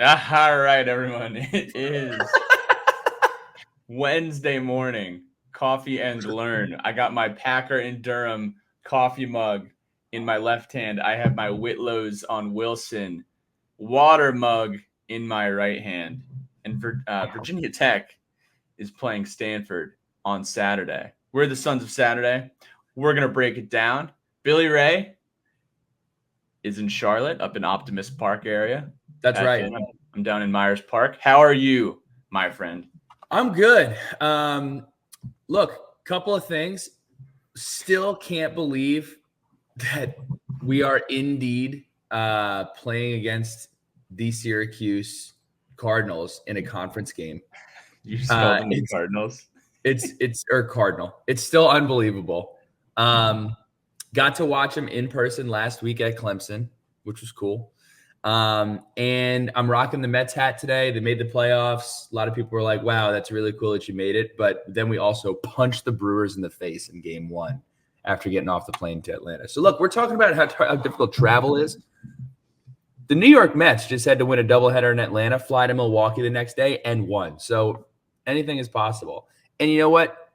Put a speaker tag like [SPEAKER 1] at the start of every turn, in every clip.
[SPEAKER 1] All right, everyone. It is Wednesday morning. Coffee and learn. I got my Packer and Durham coffee mug in my left hand. I have my Whitlow's on Wilson water mug in my right hand. And Virginia Tech is playing Stanford on Saturday. We're the Sons of Saturday. We're going to break it down. Billy Ray is in Charlotte, up in Optimist Park area.
[SPEAKER 2] That's right.
[SPEAKER 1] I'm down in Myers Park. How are you, my friend?
[SPEAKER 2] I'm good. Look, couple of things. Still can't believe that we are indeed playing against the Syracuse Cardinals in a conference game.
[SPEAKER 1] You just called them the Cardinals.
[SPEAKER 2] It's Cardinal. It's still unbelievable. Got to watch him in person last week at Clemson, which was cool. And I'm rocking the Mets hat today. They made the playoffs. A lot of people were like, wow, that's really cool that you made it. But then we also punched the Brewers in the face in game one after getting off the plane to Atlanta. So look, we're talking about how difficult travel is. The New York Mets just had to win a doubleheader in Atlanta, fly to Milwaukee the next day, and won. So anything is possible. And you know what?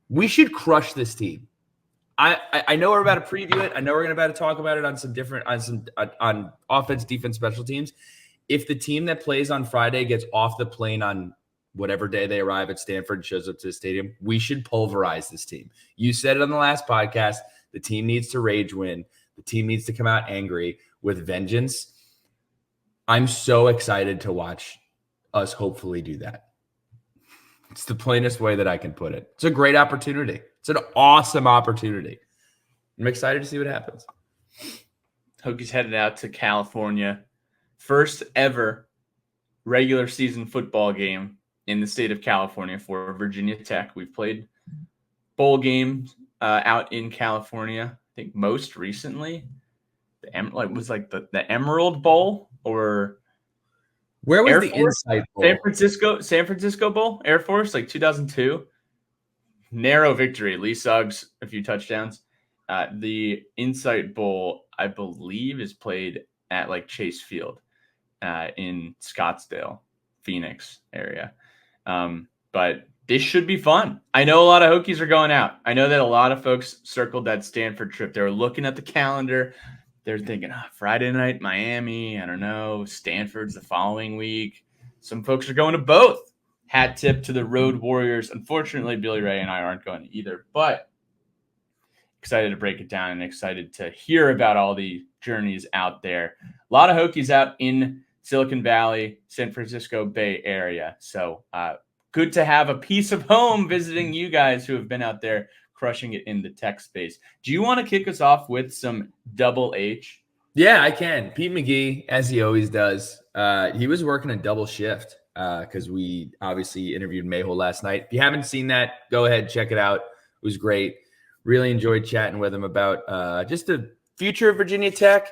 [SPEAKER 2] We should crush this team. I know we're about to preview it. I know we're going to about to talk about it on offense, defense, special teams. If the team that plays on Friday gets off the plane on whatever day they arrive at Stanford and shows up to the stadium, we should pulverize this team. You said it on the last podcast. The team needs to rage win. The team needs to come out angry with vengeance. I'm so excited to watch us hopefully do that. It's the plainest way that I can put it. It's a great opportunity. It's an awesome opportunity. I'm excited to see what happens.
[SPEAKER 1] Hokies headed out to California. First ever regular season football game in the state of California for Virginia Tech. We've played bowl games out in California. I think most recently, the Emerald Bowl or
[SPEAKER 2] where was
[SPEAKER 1] Air
[SPEAKER 2] the
[SPEAKER 1] Force?
[SPEAKER 2] Insight Bowl?
[SPEAKER 1] San Francisco Bowl, Air Force, like 2002. Narrow victory. Lee Suggs, a few touchdowns. The Insight Bowl, I believe, is played at like Chase Field in Scottsdale, Phoenix area. But this should be fun. I know a lot of Hokies are going out. I know that a lot of folks circled that Stanford trip. They were looking at the calendar. They're thinking, Friday night, Miami. I don't know. Stanford's the following week. Some folks are going to both. Hat tip to the Road Warriors. Unfortunately, Billy Ray and I aren't going to either, but excited to break it down and excited to hear about all the journeys out there. A lot of Hokies out in Silicon Valley, San Francisco Bay Area. So good to have a piece of home visiting you guys who have been out there crushing it in the tech space. Do you want to kick us off with some double H?
[SPEAKER 2] Yeah, I can. Pete McGee, as he always does, he was working a double shift because we obviously interviewed Mayhole last night. If you haven't seen that, go ahead, check it out. It was great. Really enjoyed chatting with him about just the future of Virginia Tech,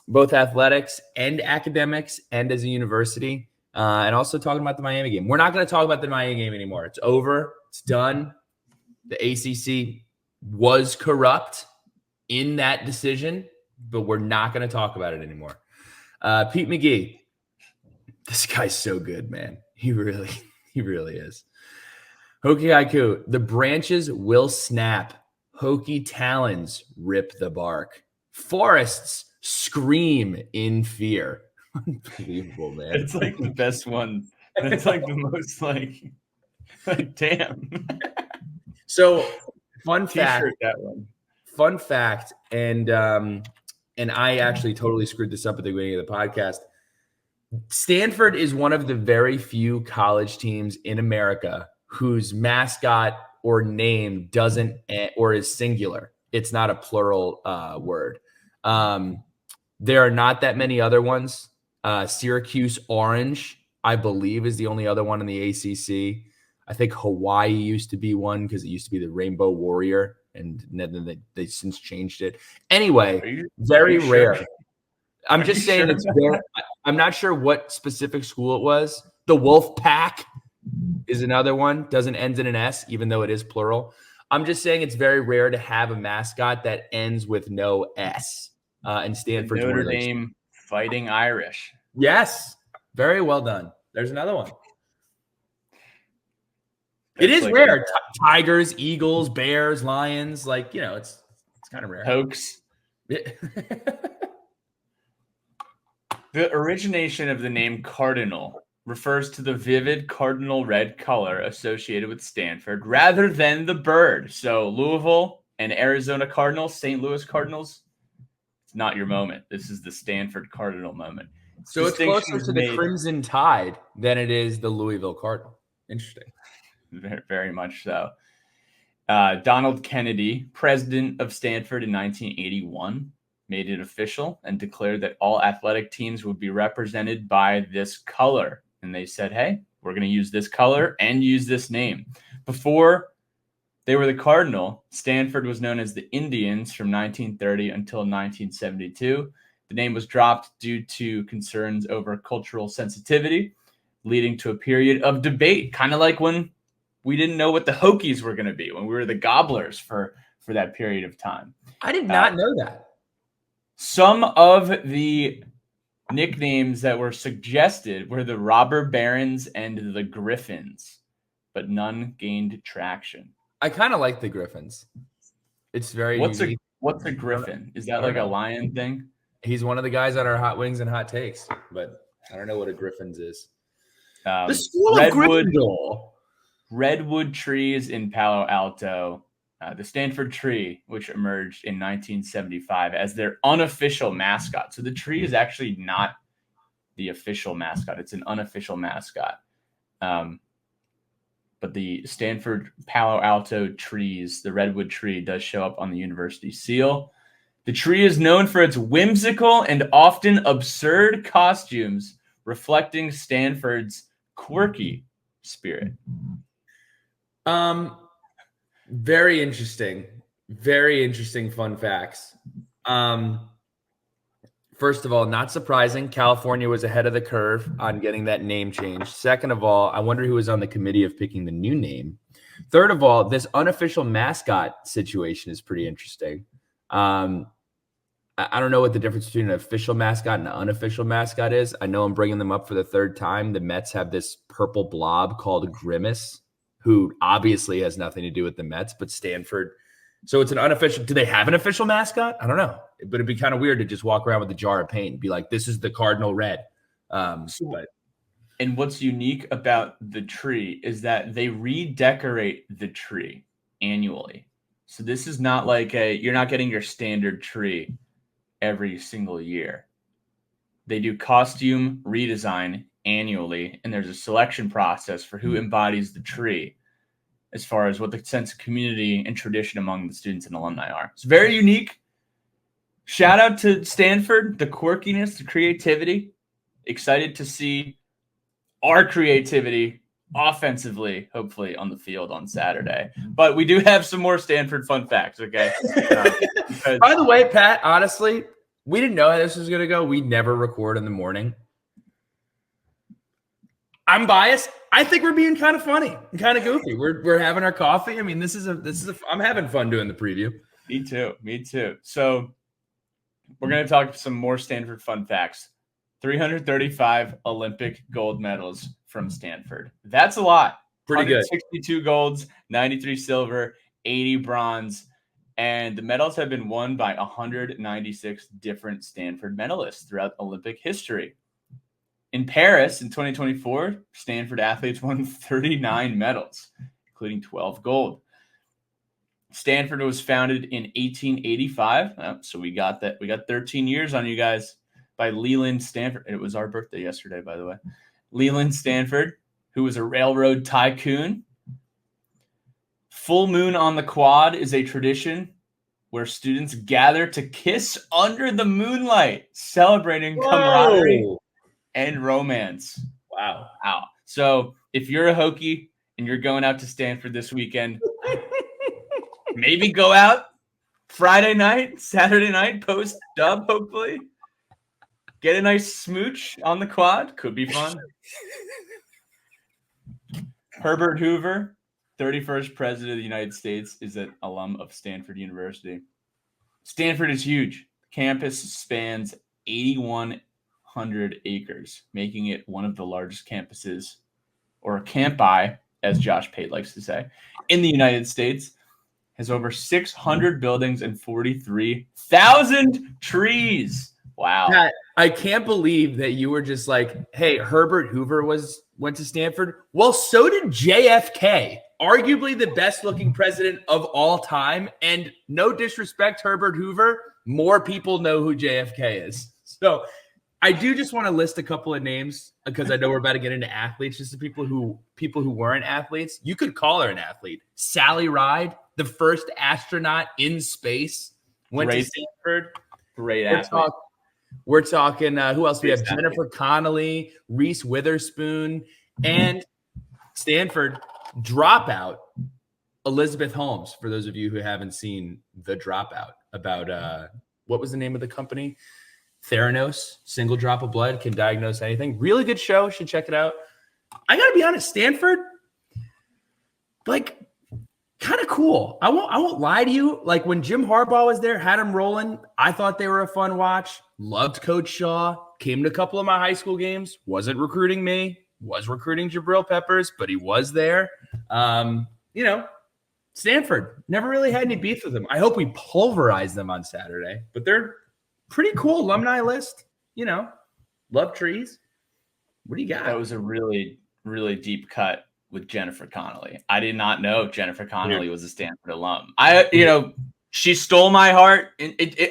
[SPEAKER 2] both athletics and academics and as a university, and also talking about the Miami game. We're not going to talk about the Miami game anymore. It's over. It's done. The ACC was corrupt in that decision, but we're not going to talk about it anymore. Pete McGee, this guy's so good, man. He really is. Hokie haiku, the branches will snap. Hokie talons rip the bark. Forests scream in fear. Unbelievable, man.
[SPEAKER 1] It's like the best one. It's like the most like damn.
[SPEAKER 2] So fun fact.
[SPEAKER 1] T-shirt that one.
[SPEAKER 2] Fun fact, and I actually totally screwed this up at the beginning of the podcast. Stanford is one of the very few college teams in America whose mascot or name doesn't or is singular. It's not a plural word. There are not that many other ones. Syracuse Orange, I believe, is the only other one in the ACC. I think Hawaii used to be one because it used to be the Rainbow Warrior, and then they since changed it. Anyway, very rare. Sure? I'm just saying it's very. I'm not sure what specific school it was. The Wolf Pack is another one. Doesn't end in an S, even though it is plural. I'm just saying it's very rare to have a mascot that ends with no S. And Stanford's
[SPEAKER 1] Notre Dame Fighting Irish.
[SPEAKER 2] Yes. Very well done. There's another one. It
[SPEAKER 1] That's
[SPEAKER 2] is
[SPEAKER 1] like
[SPEAKER 2] rare. Tigers, eagles, bears, lions. Like, it's kind of rare.
[SPEAKER 1] hoax. The origination of the name Cardinal refers to the vivid cardinal red color associated with Stanford rather than the bird. So Louisville and Arizona Cardinals, St. Louis Cardinals, it's not your moment. This is the Stanford Cardinal moment.
[SPEAKER 2] So it's closer to the Crimson Tide than it is the Louisville Cardinal. Interesting.
[SPEAKER 1] Very, very much so. Donald Kennedy, president of Stanford in 1981, made it official and declared that all athletic teams would be represented by this color. And they said, hey, we're going to use this color and use this name. Before they were the Cardinal, Stanford was known as the Indians from 1930 until 1972. The name was dropped due to concerns over cultural sensitivity, leading to a period of debate, kind of like when we didn't know what the Hokies were going to be, when we were the Gobblers for that period of time.
[SPEAKER 2] I did not know that.
[SPEAKER 1] Some of the nicknames that were suggested were the Robber Barons and the Griffins, but none gained traction.
[SPEAKER 2] I kind of like the Griffins. It's very unique.
[SPEAKER 1] What's a Griffin? Is that like a lion thing?
[SPEAKER 2] He's one of the guys on our Hot Wings and Hot Takes, but I don't know what a Griffins is. The School of Gryffindor.
[SPEAKER 1] Redwood trees in Palo Alto, the Stanford tree, which emerged in 1975 as their unofficial mascot. So the tree is actually not the official mascot. It's an unofficial mascot. But the Stanford Palo Alto trees, the redwood tree, does show up on the university seal. The tree is known for its whimsical and often absurd costumes, reflecting Stanford's quirky spirit.
[SPEAKER 2] Very interesting. Very interesting fun facts. First of all, not surprising. California was ahead of the curve on getting that name changed. Second of all, I wonder who was on the committee of picking the new name. Third of all, this unofficial mascot situation is pretty interesting. I don't know what the difference between an official mascot and an unofficial mascot is. I know I'm bringing them up for the third time. The Mets have this purple blob called Grimace, who obviously has nothing to do with the Mets, but Stanford. So it's an unofficial. Do they have an official mascot? I don't know. But it'd be kind of weird to just walk around with a jar of paint and be like, this is the Cardinal Red.
[SPEAKER 1] And what's unique about the tree is that they redecorate the tree annually. So this is not like you're not getting your standard tree every single year. They do costume redesign annually, and there's a selection process for who embodies the tree as far as what the sense of community and tradition among the students and alumni are. It's very unique. Shout out to Stanford, the quirkiness, the creativity. Excited to see our creativity offensively, hopefully on the field on Saturday. But we do have some more Stanford fun facts, okay?
[SPEAKER 2] By the way, Pat, honestly, we didn't know how this was going to go. We never record in the morning. I'm biased. I think we're being kind of funny and kind of goofy. We're having our coffee. I mean, this is I'm having fun doing the preview.
[SPEAKER 1] Me too. So we're going to talk some more Stanford fun facts. 335 Olympic gold medals from Stanford. That's a lot.
[SPEAKER 2] Pretty good.
[SPEAKER 1] 62 golds, 93 silver, 80 bronze, and the medals have been won by 196 different Stanford medalists throughout Olympic history. In Paris in 2024, Stanford athletes won 39 medals, including 12 gold. Stanford was founded in 1885. So we got that. We got 13 years on you guys by Leland Stanford. It was our birthday yesterday, by the way. Leland Stanford, who was a railroad tycoon. Full moon on the quad is a tradition where students gather to kiss under the moonlight, celebrating camaraderie and romance. Wow. So if you're a Hokie and you're going out to Stanford this weekend, maybe go out Friday night, Saturday night, post dub, hopefully. Get a nice smooch on the quad. Could be fun. Herbert Hoover, 31st president of the United States, is an alum of Stanford University. Stanford is huge. The campus spans 600 acres, making it one of the largest campuses, or campi, as Josh Pate likes to say, in the United States. Has over 600 buildings and 43,000 trees. Wow.
[SPEAKER 2] Pat, I can't believe that you were just like, hey, Herbert Hoover went to Stanford. Well, so did JFK, arguably the best looking president of all time. And no disrespect, Herbert Hoover, more people know who JFK is. So I do just want to list a couple of names because I know we're about to get into athletes, just the people who weren't athletes. You could call her an athlete. Sally Ride, the first astronaut in space, went to Stanford.
[SPEAKER 1] Great athlete.
[SPEAKER 2] We're talking, who else we have? Jennifer Connelly, Reese Witherspoon, and Stanford dropout, Elizabeth Holmes, for those of you who haven't seen The Dropout, about what was the name of the company? Theranos, single drop of blood can diagnose anything. Really good show. Should check it out. I got to be honest, Stanford, like, kind of cool. I won't lie to you. Like, when Jim Harbaugh was there, had him rolling, I thought they were a fun watch. Loved Coach Shaw. Came to a couple of my high school games. Wasn't recruiting me. Was recruiting Jabril Peppers, but he was there. Stanford, never really had any beef with them. I hope we pulverize them on Saturday. But they're pretty cool alumni list. Love trees. What do you got?
[SPEAKER 1] That was a really, really deep cut with Jennifer Connelly. I did not know Jennifer Connelly was a Stanford alum. She stole my heart.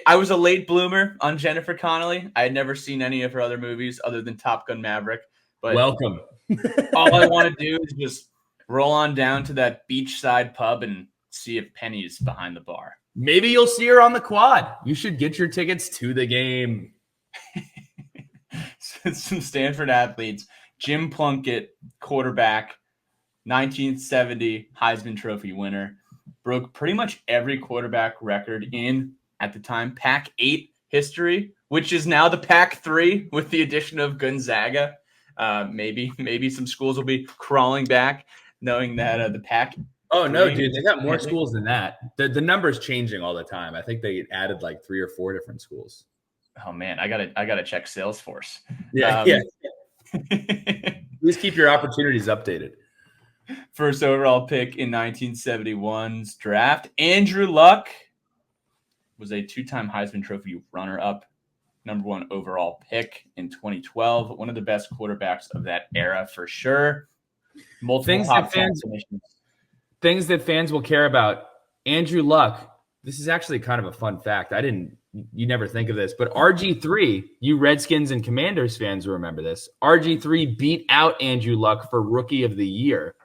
[SPEAKER 1] I was a late bloomer on Jennifer Connelly. I had never seen any of her other movies other than Top Gun Maverick. But
[SPEAKER 2] welcome.
[SPEAKER 1] all I want to do is just roll on down to that beachside pub and see if Penny's behind the bar.
[SPEAKER 2] Maybe you'll see her on the quad. You should get your tickets to the game.
[SPEAKER 1] Some Stanford athletes. Jim Plunkett, quarterback, 1970 Heisman Trophy winner. Broke pretty much every quarterback record in, at the time, Pac-8 history, which is now the Pac-3 with the addition of Gonzaga. Maybe some schools will be crawling back knowing that the Pac.
[SPEAKER 2] Oh, no, dude. They got more schools than that. The number's changing all the time. I think they added like 3 or 4 different schools.
[SPEAKER 1] Oh, man. I gotta check Salesforce.
[SPEAKER 2] Yeah. Please keep your opportunities updated.
[SPEAKER 1] First overall pick in 1971's draft. Andrew Luck was a 2-time Heisman Trophy runner-up, number 1 overall pick in 2012. One of the best quarterbacks of that era for sure.
[SPEAKER 2] Things that fans will care about. Andrew Luck. This is actually kind of a fun fact. You never think of this, but RG3, you Redskins and Commanders fans will remember this. RG3 beat out Andrew Luck for Rookie of the Year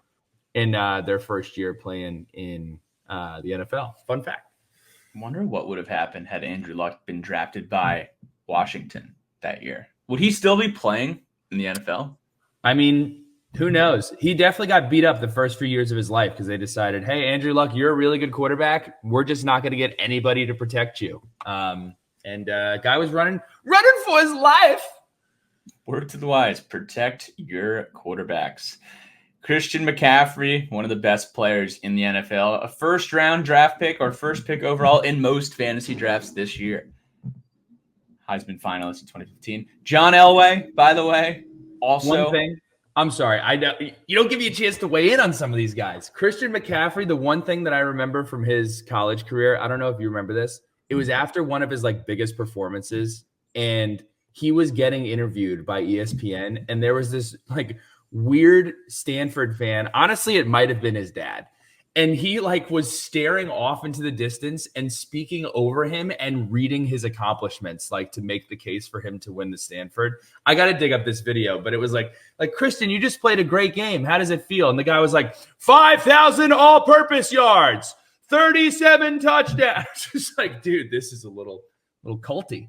[SPEAKER 2] in their first year playing in the NFL. Fun fact.
[SPEAKER 1] I wonder what would have happened had Andrew Luck been drafted by Washington that year. Would he still be playing in the NFL?
[SPEAKER 2] I mean, who knows? He definitely got beat up the first few years of his life because they decided, hey, Andrew Luck, you're a really good quarterback. We're just not going to get anybody to protect you. Guy was running for his life.
[SPEAKER 1] Word to the wise, protect your quarterbacks. Christian McCaffrey, one of the best players in the NFL, a first-round draft pick or first pick overall in most fantasy drafts this year. Heisman finalist in 2015. John Elway, by the way, also.
[SPEAKER 2] One thing. I'm sorry. I know you don't give me a chance to weigh in on some of these guys. Christian McCaffrey, the one thing that I remember from his college career, I don't know if you remember this. It was after one of his biggest performances, and he was getting interviewed by ESPN, and there was this weird Stanford fan. Honestly, it might have been his dad. And he was staring off into the distance and speaking over him and reading his accomplishments, to make the case for him to win the Stanford. I got to dig up this video, but it was like, Christian, you just played a great game. How does it feel? And the guy was like, 5,000 all-purpose yards, 37 touchdowns. Just dude, this is a little culty.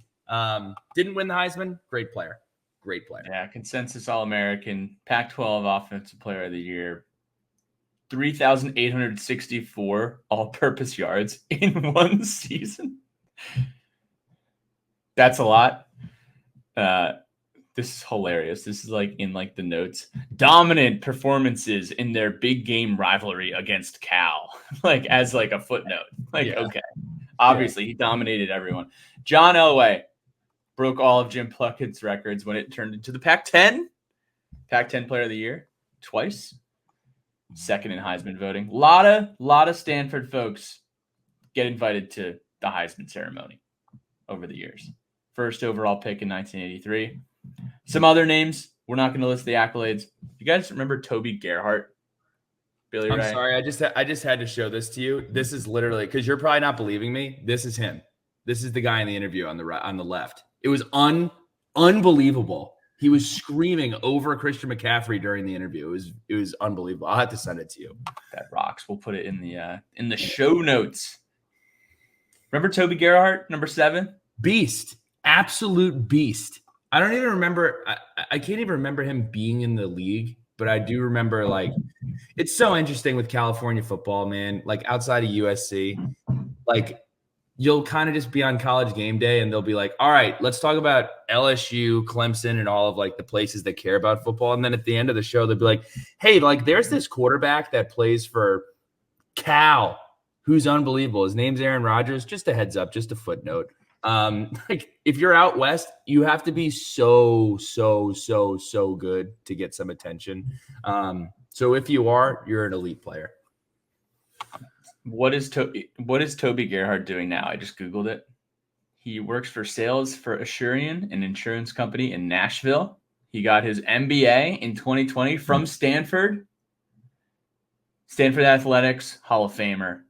[SPEAKER 2] Didn't win the Heisman. Great player.
[SPEAKER 1] Yeah, consensus All-American, Pac-12 Offensive Player of the Year. 3,864 all-purpose yards in one season. That's a lot. This is hilarious. This is in the notes. Dominant performances in their big game rivalry against Cal. As a footnote. Okay. Obviously, he dominated everyone. John Elway broke all of Jim Plunkett's records when it turned into the Pac-10 Player of the Year twice. Second in Heisman voting. Lot of Stanford folks get invited to the Heisman ceremony over the years. First overall pick in 1983. Some other names. We're not going to list the accolades. You guys remember Toby Gerhart? Billy Ray?
[SPEAKER 2] I'm sorry. I just had to show this to you. This is literally, because you're probably not believing me. This is him. This is the guy in the interview on the right, on the left. It was unbelievable. He was screaming over Christian McCaffrey during the interview. It was unbelievable. I'll have to send it to you.
[SPEAKER 1] That rocks. We'll put it in the show notes. Remember Toby Gerhart, number 7?
[SPEAKER 2] Beast. Absolute beast. I don't even remember. I can't even remember him being in the league, but I do remember, like, it's so interesting with California football, man. Like, outside of USC, like, you'll kind of just be on College game day and they'll be like, all right, let's talk about LSU, Clemson, and all of, like, the places that care about football. And then at the end of the show, they'll be like, hey, like, there's this quarterback that plays for Cal who's unbelievable. His name's Aaron Rodgers. Just a heads up, just a footnote. Like, if you're out west, you have to be so good to get some attention. So if you are, you're an elite player.
[SPEAKER 1] What is Toby Gerhart doing now? I just Googled it. He works for sales for Assurian, an insurance company in Nashville. He got his MBA in 2020 from Stanford. Stanford Athletics, Hall of Famer.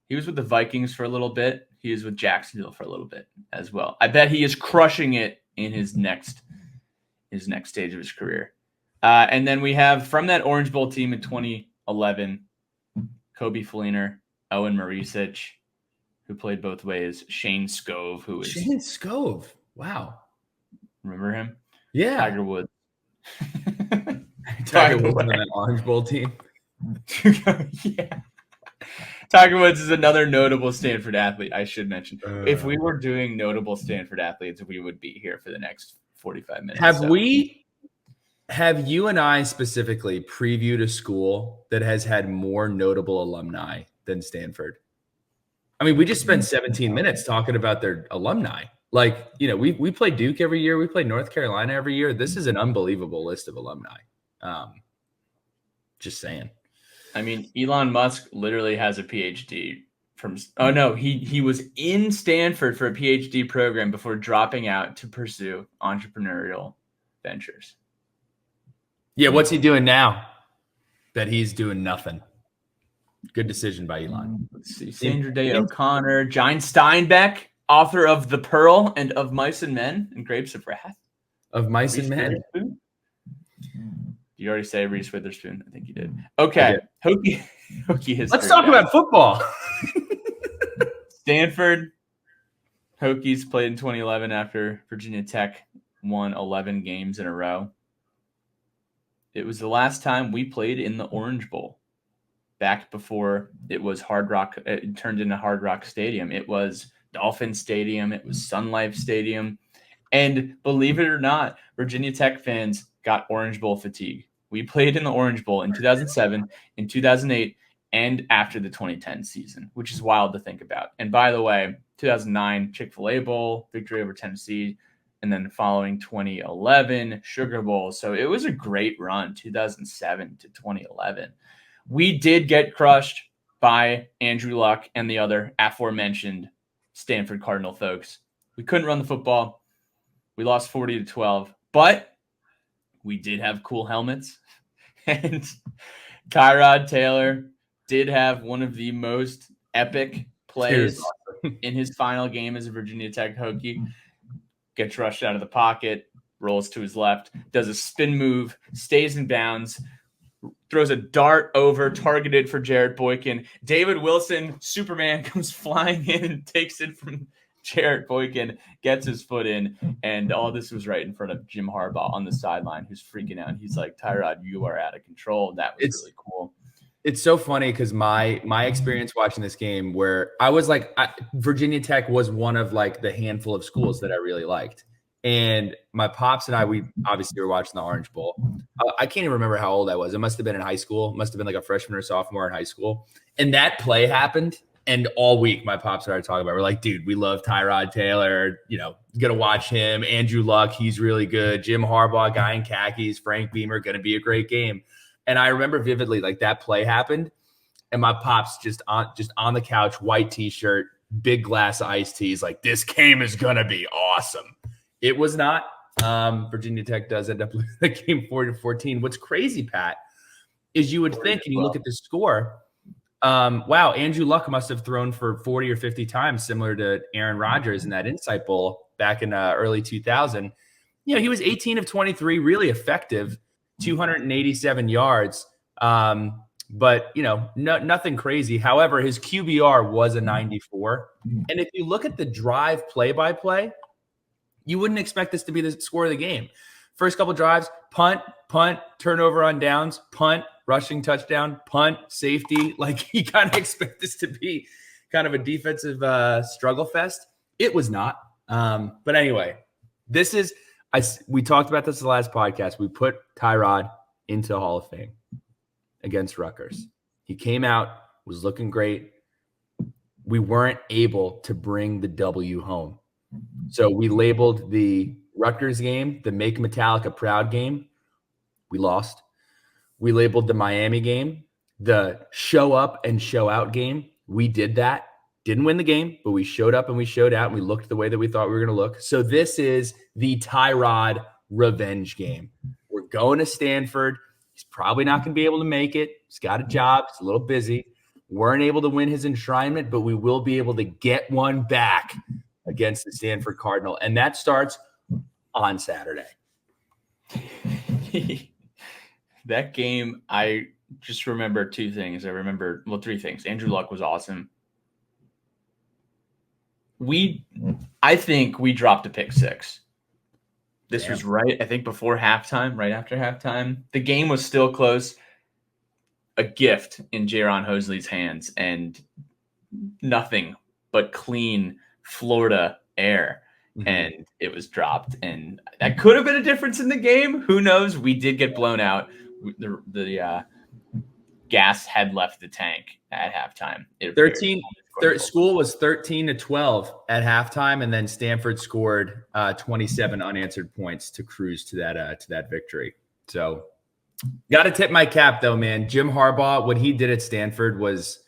[SPEAKER 1] He was with the Vikings for a little bit. He is with Jacksonville for a little bit as well. I bet he is crushing it in his next stage of his career. And then we have, from that Orange Bowl team in 2011, Kobe Fleener, Owen Marisic, who played both ways, Shane Scove, who is
[SPEAKER 2] Shane Scove. Wow.
[SPEAKER 1] Remember him?
[SPEAKER 2] Yeah.
[SPEAKER 1] Tiger Woods.
[SPEAKER 2] Tiger Woods on that Orange Bowl team.
[SPEAKER 1] Yeah. Tiger Woods is another notable Stanford athlete, I should mention. If we were doing notable Stanford athletes, we would be here for the next 45 minutes.
[SPEAKER 2] Have you and I specifically previewed a school that has had more notable alumni than Stanford? I mean, we just spent 17 minutes talking about their alumni. Like, you know, we play Duke every year. We play North Carolina every year. This is an unbelievable list of alumni. Just saying.
[SPEAKER 1] I mean, Elon Musk literally has a PhD from – oh, no, he was in Stanford for a PhD program before dropping out to pursue entrepreneurial ventures.
[SPEAKER 2] Yeah, what's he doing now? Bet he's doing nothing. Good decision by Elon.
[SPEAKER 1] Let's see. Sandra Day O'Connor, Jine Steinbeck, author of The Pearl and Of Mice and Men and Grapes of Wrath.
[SPEAKER 2] Of Mice and Men.
[SPEAKER 1] You already say Reese Witherspoon? I think you did. Okay. Hokie history.
[SPEAKER 2] Let's talk about football.
[SPEAKER 1] Stanford Hokies played in 2011 after Virginia Tech won 11 games in a row. It was the last time we played in the Orange Bowl. Back before it was Hard Rock, it turned into Hard Rock Stadium. It was Dolphin Stadium. It was Sun Life Stadium. And believe it or not, Virginia Tech fans got Orange Bowl fatigue. We played in the Orange Bowl in 2007, in 2008, and after the 2010 season, which is wild to think about. And by the way, 2009 Chick-fil-A Bowl, victory over Tennessee, and then following 2011 Sugar Bowl. So it was a great run, 2007 to 2011. We did get crushed by Andrew Luck and the other aforementioned Stanford Cardinal folks. We couldn't run the football. We lost 40-12, but we did have cool helmets. And Tyrod Taylor did have one of the most epic plays in his final game as a Virginia Tech Hokie. Gets rushed out of the pocket, rolls to his left, does a spin move, stays in bounds, throws a dart over, targeted for Jared Boykin. David Wilson, Superman, comes flying in and takes it from Jared Boykin, gets his foot in, and all this was right in front of Jim Harbaugh on the sideline, who's freaking out. He's like, Tyrod, you are out of control. That was really cool.
[SPEAKER 2] It's so funny because my experience watching this game, where I was like, Virginia Tech was one of like the handful of schools that I really liked. And my pops and I, we obviously were watching the Orange Bowl. I can't even remember how old I was. It must have been in high school. It must have been like a freshman or sophomore in high school. And that play happened. And all week, my pops started talking about it. We're like, dude, we love Tyrod Taylor. You know, Gonna watch him. Andrew Luck, he's really good. Jim Harbaugh, guy in khakis. Frank Beamer, gonna be a great game. And I remember vividly, like that play happened, and my pops just on the couch, white t-shirt, big glass of iced tea. He's like, this game is gonna be awesome. It was not. Virginia Tech does end up losing the game 40-14. What's crazy, Pat, is you would think, and you look at the score, wow, Andrew Luck must have thrown for 40 or 50 times, similar to Aaron Rodgers in that Insight Bowl back in early 2000. You know, he was 18 of 23, really effective, 287 yards. But, you know, nothing crazy. However, his QBR was a 94. And if you look at the drive play-by-play, you wouldn't expect this to be the score of the game. First couple drives, punt, turnover on downs, punt, rushing touchdown, punt, safety. Like, you kind of expect this to be kind of a defensive struggle fest. It was not. But anyway, we talked about this in the last podcast. We put Tyrod into Hall of Fame against Rutgers. He came out, was looking great. We weren't able to bring the W home. So we labeled the Rutgers game the Make Metallica Proud game. We lost. We labeled the Miami game the show up and show out game. We did that. Didn't win the game, but we showed up and we showed out and we looked the way that we thought we were going to look. So this is the Tyrod revenge game. We're going to Stanford. He's probably not going to be able to make it. He's got a job. He's a little busy. Weren't able to win his enshrinement, but we will be able to get one back against the Stanford Cardinal. And that starts on Saturday.
[SPEAKER 1] That game, I just remember two things. Three things. Andrew Luck was awesome. I think we dropped a pick six. This was right before halftime, right after halftime. The game was still close. A gift in Jaron Hosley's hands and nothing but clean Florida air. Mm-hmm. And it was dropped. And that could have been a difference in the game. Who knows? We did get blown out. The gas had left the tank at halftime.
[SPEAKER 2] School was 13-12 at halftime, and then Stanford scored 27 unanswered points to cruise to that victory. So, got to tip my cap though, man. Jim Harbaugh, what he did at Stanford was,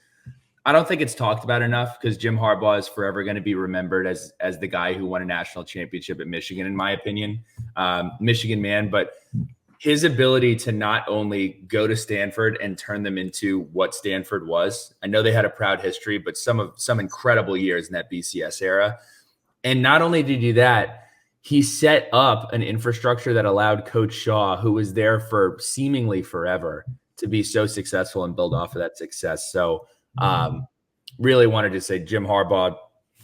[SPEAKER 2] I don't think it's talked about enough because Jim Harbaugh is forever going to be remembered as the guy who won a national championship at Michigan, in my opinion, Michigan man. But his ability to not only go to Stanford and turn them into what Stanford was. I know they had a proud history, but some incredible years in that BCS era. And not only did he do that, he set up an infrastructure that allowed Coach Shaw, who was there for seemingly forever, to be so successful and build off of that success. So really wanted to say Jim Harbaugh,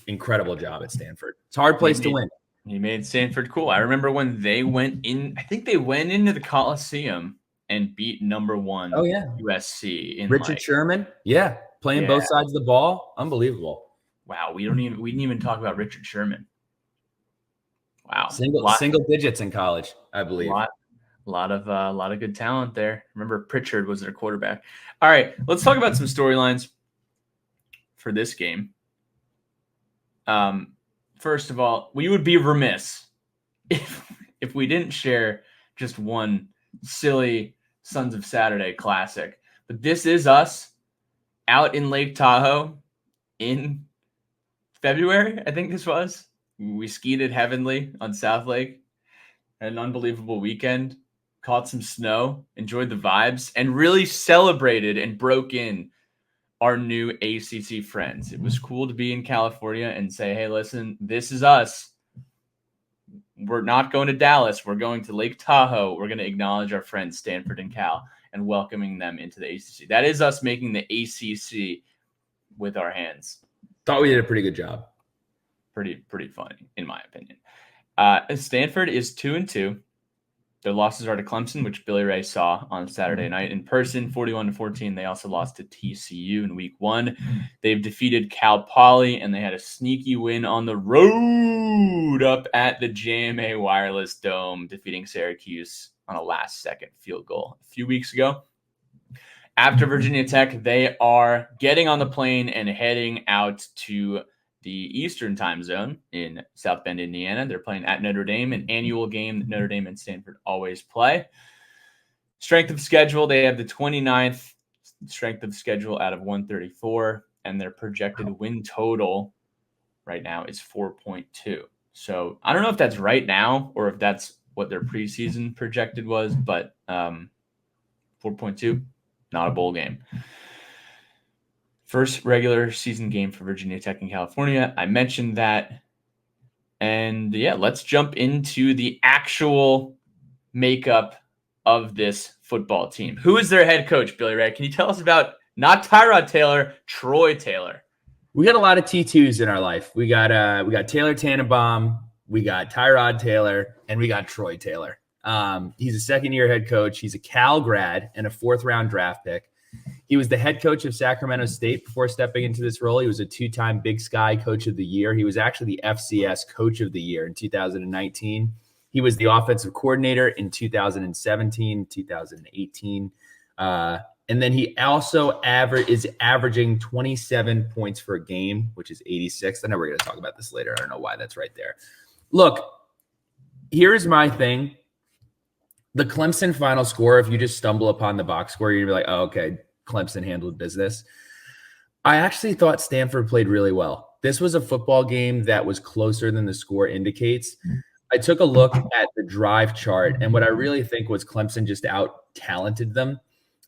[SPEAKER 2] incredible job at Stanford. It's a hard place to win.
[SPEAKER 1] He made Stanford cool. I remember when they went in, I think they went into the Coliseum and beat number one USC.
[SPEAKER 2] Richard Sherman. Yeah. Playing both sides of the ball. Unbelievable.
[SPEAKER 1] Wow. We didn't even talk about Richard Sherman. Wow.
[SPEAKER 2] Single digits in college, I believe.
[SPEAKER 1] A lot of good talent there. Remember Pritchard was their quarterback. All right. Let's talk about some storylines for this game. First of all, we would be remiss if we didn't share just one silly Sons of Saturday classic. But this is us out in Lake Tahoe in February, I think this was. We skied at Heavenly on South Lake. Had an unbelievable weekend. Caught some snow, enjoyed the vibes, and really celebrated and broke in our new ACC friends. It was cool to be in California and say, hey, listen, this is us. We're not going to Dallas. We're going to Lake Tahoe. We're going to acknowledge our friends Stanford and Cal and welcoming them into the ACC. That is us making the ACC with our hands.
[SPEAKER 2] Thought we did a pretty good job.
[SPEAKER 1] Pretty funny, in my opinion. Stanford is 2-2. Their losses are to Clemson, which Billy Ray saw on Saturday night in person, 41-14. They also lost to TCU in week 1. They've defeated Cal Poly, and they had a sneaky win on the road up at the JMA Wireless Dome, defeating Syracuse on a last-second field goal a few weeks ago. After Virginia Tech, they are getting on the plane and heading out to the Eastern time zone in South Bend, Indiana. They're playing at Notre Dame, an annual game that Notre Dame and Stanford always play. Strength of schedule, they have the 29th strength of schedule out of 134, and their projected win total right now is 4.2. So I don't know if that's right now or if that's what their preseason projected was, but 4.2, not a bowl game. First regular season game for Virginia Tech in California. I mentioned that. And yeah, let's jump into the actual makeup of this football team. Who is their head coach, Billy Ray? Can you tell us about not Tyrod Taylor, Troy Taylor?
[SPEAKER 2] We got a lot of T2s in our life. We got Taylor Tannenbaum, we got Tyrod Taylor, and we got Troy Taylor. He's a second-year head coach. He's a Cal grad and a fourth-round draft pick. He was the head coach of Sacramento State before stepping into this role. He was a two-time Big Sky Coach of the Year. He was actually the FCS Coach of the Year in 2019. He was the offensive coordinator in 2017, 2018. And then he also is averaging 27 points per game, which is 86th. I know we're going to talk about this later. I don't know why that's right there. Look, here's my thing. The Clemson final score, if you just stumble upon the box score, you're going to be like, oh, okay, Clemson handled business. I actually thought Stanford played really well. This was a football game that was closer than the score indicates. I took a look at the drive chart, and what I really think was Clemson just out-talented them.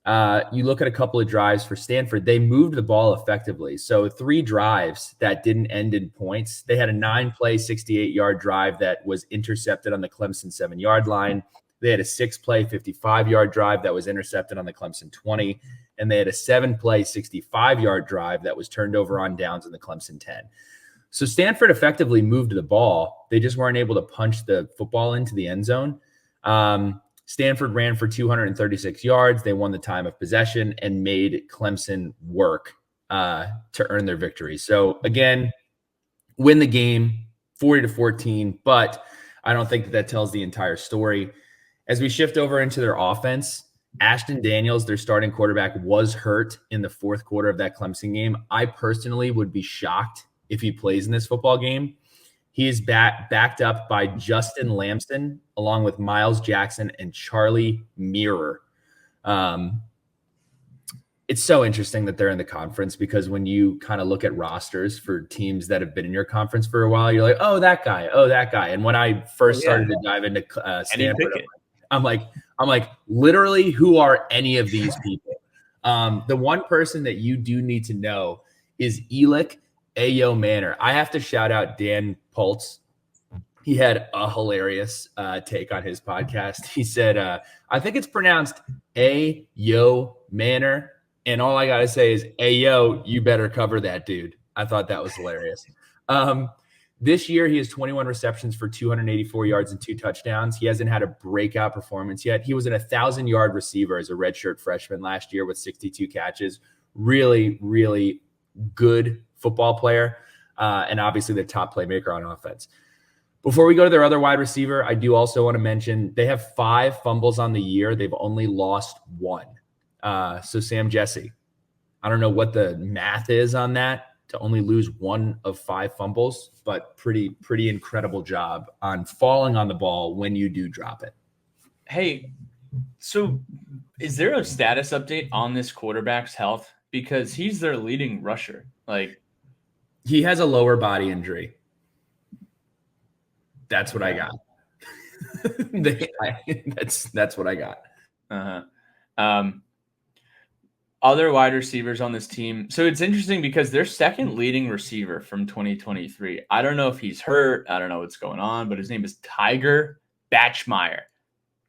[SPEAKER 2] You look at a couple of drives for Stanford, they moved the ball effectively. So 3 drives that didn't end in points. They had a 9-play, 68-yard drive that was intercepted on the Clemson 7-yard line. They had a 6-play, 55-yard drive that was intercepted on the Clemson 20. And they had a 7-play, 65-yard drive that was turned over on downs in the Clemson 10. So Stanford effectively moved the ball. They just weren't able to punch the football into the end zone. Stanford ran for 236 yards. They won the time of possession and made Clemson work to earn their victory. So again, win the game 40-14, but I don't think that tells the entire story. As we shift over into their offense, Ashton Daniels, their starting quarterback, was hurt in the fourth quarter of that Clemson game. I personally would be shocked if he plays in this football game. He is backed up by Justin Lamson, along with Miles Jackson and Charlie Mirror. It's so interesting that they're in the conference because when you kind of look at rosters for teams that have been in your conference for a while, you're like, oh, that guy. And when I first started to dive into Stanford, I'm like, literally, who are any of these people? The one person that you do need to know is Elick Ayo Manor. I have to shout out Dan Pultz. He had a hilarious take on his podcast. He said, I think it's pronounced Ayo Manor. And all I got to say is, Ayo, you better cover that dude. I thought that was hilarious. This year, he has 21 receptions for 284 yards and 2 touchdowns. He hasn't had a breakout performance yet. He was an 1,000-yard receiver as a redshirt freshman last year with 62 catches. Really, really good football player, and obviously the top playmaker on offense. Before we go to their other wide receiver, I do also want to mention they have 5 fumbles on the year. They've only lost 1. So Sam Jesse, I don't know what the math is on that to only lose 1 of 5 fumbles, but pretty incredible job on falling on the ball when you do drop it.
[SPEAKER 1] Hey, so is there a status update on this quarterback's health? Because he's their leading rusher. Like,
[SPEAKER 2] he has a lower body injury. That's what I got. That's what I got.
[SPEAKER 1] Other wide receivers on this team. So it's interesting because their second leading receiver from 2023, I don't know if he's hurt. I don't know what's going on, but his name is Tiger Batchmeyer.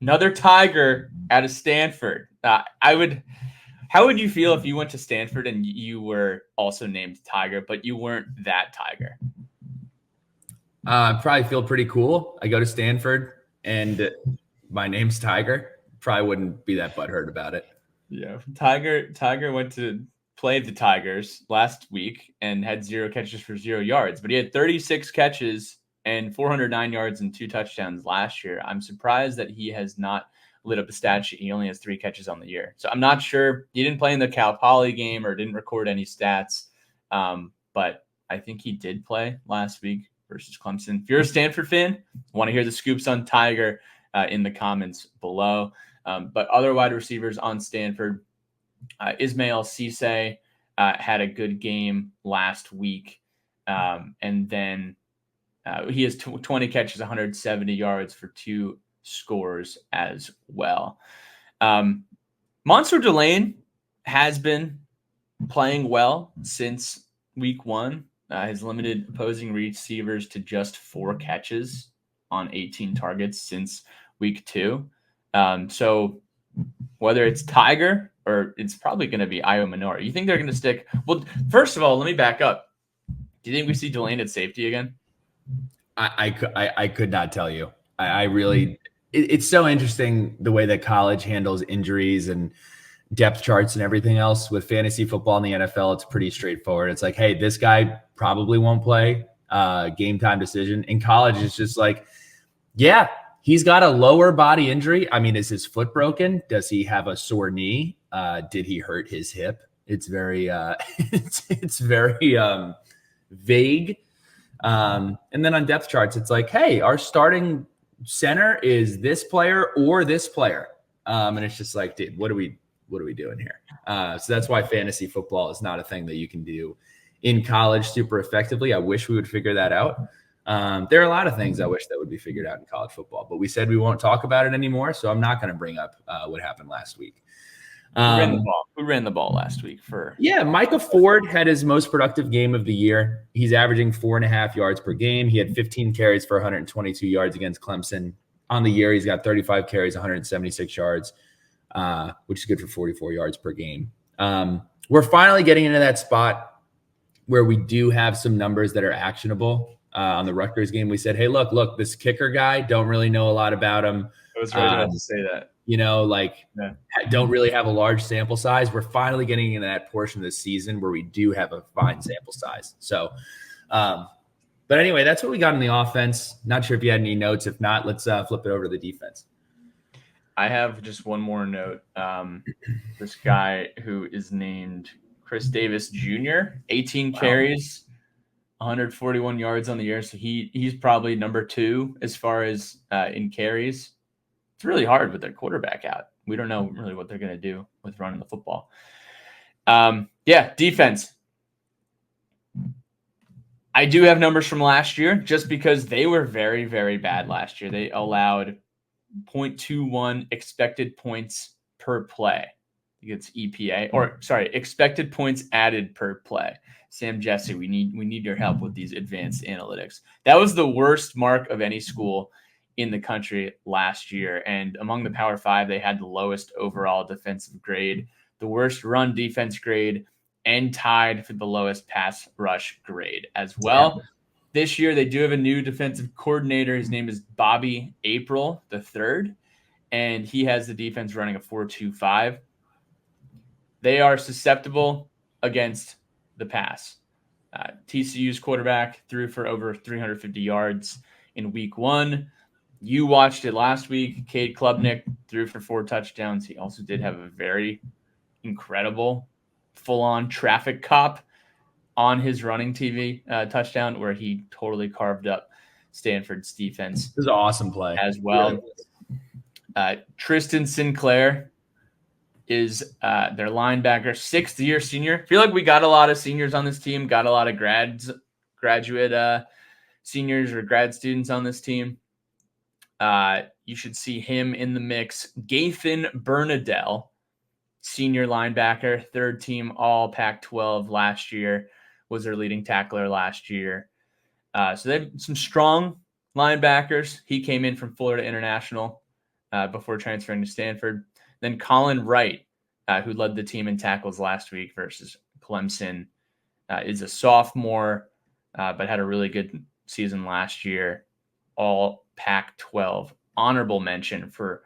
[SPEAKER 1] Another Tiger out of Stanford. How would you feel if you went to Stanford and you were also named Tiger, but you weren't that Tiger?
[SPEAKER 2] I'd probably feel pretty cool. I go to Stanford and my name's Tiger. Probably wouldn't be that butthurt about it.
[SPEAKER 1] Yeah, Tiger went to play the Tigers last week and had 0 catches for 0 yards, but he had 36 catches and 409 yards and 2 touchdowns last year. I'm surprised that he has not lit up a stat sheet. He only has 3 catches on the year. So I'm not sure. He didn't play in the Cal Poly game or didn't record any stats. But I think he did play last week versus Clemson. If you're a Stanford fan, want to hear the scoops on Tiger in the comments below. But other wide receivers on Stanford, Ismail Cisse had a good game last week. And then he has 20 catches, 170 yards for 2 scores as well. Monster Delane has been playing well since week 1. Has limited opposing receivers to just 4 catches on 18 targets since week 2. So whether it's Tiger or it's probably going to be Io Minora, you think they're going to stick? Well, first of all, let me back up. Do you think we see Delane at safety again?
[SPEAKER 2] I could not tell you. I really, it's so interesting the way that college handles injuries and depth charts and everything else. With fantasy football in the NFL, it's pretty straightforward. It's like, hey, this guy probably won't play. Game time decision. In college, it's just like, yeah, he's got a lower body injury. I mean, is his foot broken? Does he have a sore knee? Did he hurt his hip? It's very it's very vague. And then on depth charts, it's like, hey, our starting center is this player or this player. And it's just like, dude, what are we doing here? So that's why fantasy football is not a thing that you can do in college super effectively. I wish we would figure that out. There are a lot of things I wish that would be figured out in college football, but we said we won't talk about it anymore. So I'm not going to bring up what happened last week.
[SPEAKER 1] Who ran the ball last week for?
[SPEAKER 2] Yeah, Micah Ford had his most productive game of the year. He's averaging 4.5 yards per game. He had 15 carries for 122 yards against Clemson. On the year, he's got 35 carries, 176 yards, which is good for 44 yards per game. We're finally getting into that spot where we do have some numbers that are actionable. On the Rutgers game, we said, hey, look, this kicker guy, don't really know a lot about him.
[SPEAKER 1] I was right about to say that.
[SPEAKER 2] Don't really have a large sample size. We're finally getting into that portion of the season where we do have a fine sample size. So, but anyway, that's what we got in the offense. Not sure if you had any notes. If not, let's flip it over to the defense.
[SPEAKER 1] I have just one more note. This guy who is named Chris Davis Jr., 18 carries, 141 yards on the year. So he's probably number 2 as far as in carries. It's really hard with their quarterback out. We don't know really what they're going to do with running the football. Defense. I do have numbers from last year just because they were very, very bad last year. They allowed 0.21 expected points per play. I think it's EPA, expected points added per play. Sam Jesse, we need your help with these advanced analytics. That was the worst mark of any school in the country last year. And among the Power 5, they had the lowest overall defensive grade, the worst run defense grade, and tied for the lowest pass rush grade as well. Yeah. This year, they do have a new defensive coordinator. His name is Bobby April III, and he has the defense running a 4-2-5. They are susceptible against the pass. TCU's quarterback threw for over 350 yards in week 1. You watched it last week. Cade Klubnik threw for 4 touchdowns. He also did have a very incredible full-on traffic cop on his running TV touchdown where he totally carved up Stanford's defense.
[SPEAKER 2] This is an awesome play
[SPEAKER 1] as well. Tristan Sinclair is their linebacker, 6th-year senior. I feel like we got a lot of seniors on this team, got a lot of graduate seniors or grad students on this team. You should see him in the mix. Gathan Bernadelle, senior linebacker, 3rd team all Pac-12 last year, was their leading tackler last year. So they have some strong linebackers. He came in from Florida International before transferring to Stanford. Then Colin Wright, who led the team in tackles last week versus Clemson, is a sophomore, but had a really good season last year. All Pac-12 honorable mention for